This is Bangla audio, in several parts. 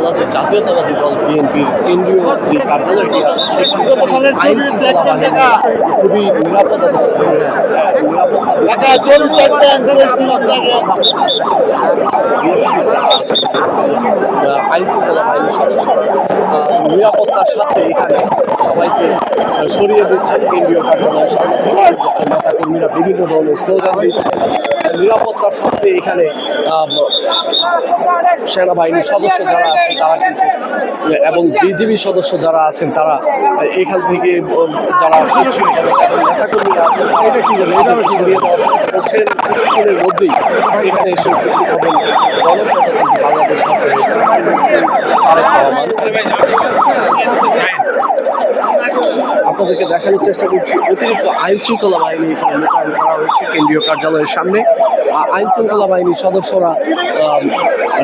বাংলাদেশ জাতীয়তাবাদী দল বিএনপির কেন্দ্রীয় যে কার্যালয়টি আছে সেখানে আইন শৃঙ্খলা বাহিনী খুবই নিরাপদ অবস্থানে রয়েছে। আইন শৃঙ্খলা বাহিনীর সদস্যরা নিরাপত্তার সাথে এখানে সবাইকে সরিয়ে দিচ্ছেন কেন্দ্রীয় কার্যালয়ের সামনে থেকে। নেতাকর্মীরা বিভিন্ন ধরনের স্লোগান দিচ্ছেন। নিরাপত্তার সাথে এখানে সেনাবাহিনীর সদস্য যারা আছেন তারা কিন্তু এবং বিজিবি সদস্য যারা আছেন তারা এখান থেকে যারা নেতাকর্মীরা আছেন এটা কি এভাবে সরিয়ে দেওয়ার চেষ্টা করছেন। কিছুক্ষণের মধ্যেই এখানে এসে উপস্থিত হবেন গণপ্রজাতন্ত্রী বাংলাদেশ সরকারের তারেক রহমান। আপনাদেরকে দেখানোর চেষ্টা করছি অতিরিক্ত আইন শৃঙ্খলা বাহিনী এখানে মোতায়েন করা হয়েছে কেন্দ্রীয় কার্যালয়ের সামনে। আইন শৃঙ্খলা বাহিনীর সদস্যরা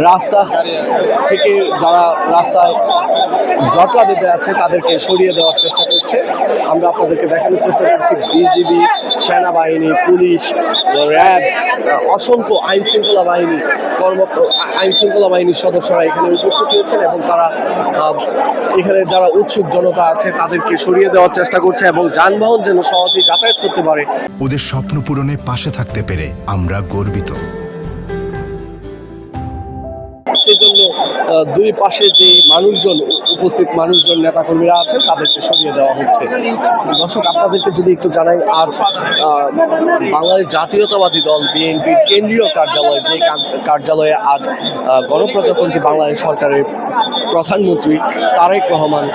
রাস্তা থেকে যারা রাস্তায় জটলা বেঁধে আছে তাদেরকে সরিয়ে দেওয়ার চেষ্টা করছে। আমরা আপনাদেরকে দেখানোর চেষ্টা করছি বিজিবি, সেনাবাহিনী, পুলিশ, র্যাব, অসংখ্য আইন শৃঙ্খলা বাহিনীর সদস্যরা এখানে উপস্থিত হয়েছেন এবং তারা এখানে যারা উৎসুক জনতা আছে তাদেরকে সরিয়ে দেওয়ার চেষ্টা করছে এবং যানবাহন যেন সহজেই যাতায়াত করতে পারে। ওদের স্বপ্ন পূরণে পাশে থাকতে পেরে আমরা গর্বিত। সেজন্য দুই পাশে যে উপস্থিত মানুষজন নেতাকর্মীরা আছেন তাদেরকে সরিয়ে দেওয়া হচ্ছে। দর্শক, আপনাদেরকে যদি একটু জানাই, আজ বাংলাদেশ জাতীয়তাবাদী দল বিএনপির কেন্দ্রীয় কার্যালয়, যে কার্যালয়ে আজ গণপ্রজাতন্ত্রী বাংলাদেশ সরকারের প্রধানমন্ত্রী তারেক রহমান,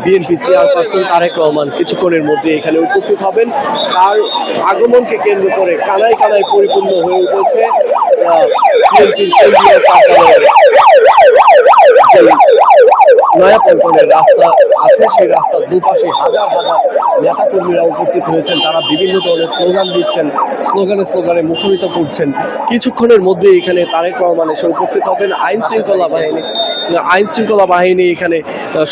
বিএনপি চেয়ারপারসন তারেক রহমান কিছুক্ষণের মধ্যে এখানে উপস্থিত হবেন। তার আগমনকে কেন্দ্র করে কানায় কানায় পরিপূর্ণ হয়ে উঠেছে বিএনপির কেন্দ্রীয় কার্যালয়ের নয়াপল্টনের রাস্তা আছে, সেই রাস্তার দুপাশে হাজার হাজার নেতাকর্মীরা উপস্থিত হয়েছেন। তারা বিভিন্ন ধরনের স্লোগান দিচ্ছেন, স্লোগানে মুখরিত করছেন। কিছুক্ষণের মধ্যে এখানে তারেক রহমান এসে উপস্থিত হবেন। আইন শৃঙ্খলা বাহিনী এখানে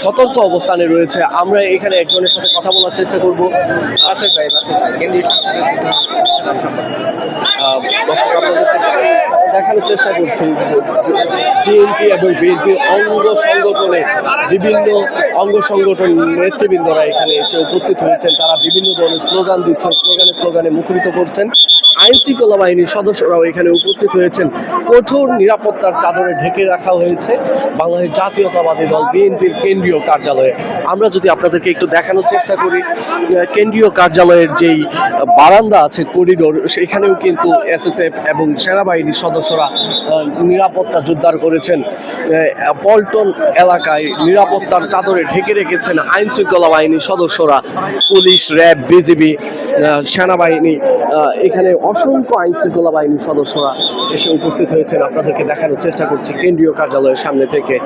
সতর্ক অবস্থানে রয়েছে। আমরা এখানে একজনের সাথে কথা বলার চেষ্টা করবো। দর্শক, আপনাদেরকে দেখানোর চেষ্টা করছি বিএনপি এবং বিএনপির বিভিন্ন অঙ্গ সংগঠন নেতৃবৃন্দরা এখানে এসে উপস্থিত হয়েছেন। তারা বিভিন্ন ধরনের স্লোগান দিচ্ছেন, স্লোগানে মুখরিত করছেন। আইন শৃঙ্খলা বাহিনীর সদস্যরাও এখানে উপস্থিত হয়েছেন। কঠোর নিরাপত্তার চাদরে ঢেকে রাখা হয়েছে বাংলাদেশ জাতীয়তাবাদী দল বিএনপির কেন্দ্রীয় কার্যালয়ে। আমরা যদি আপনাদেরকে একটু দেখানোর চেষ্টা করি, কেন্দ্রীয় কার্যালয়ের যেই বারান্দা আছে, করিডোর, সেখানেও কিন্তু এসএসএফ এবং সেনাবাহিনীর সদস্যরা নিরাপত্তা জোরদার করেছেন। পল্টন এলাকায় নিরাপত্তার চাদরে ঢেকে রেখেছেন আইন শৃঙ্খলা বাহিনীর সদস্যরা, পুলিশ, র্যাব, বিজিবি, সেনাবাহিনী। এখানে অসংখ্য আইন শৃঙ্খলা বাহিনীর সদস্যরা এসে উপস্থিত হয়েছেন। আপনাদেরকে দেখানোর চেষ্টা করছি কেন্দ্রীয় কার্যালয়ের সামনে থেকে।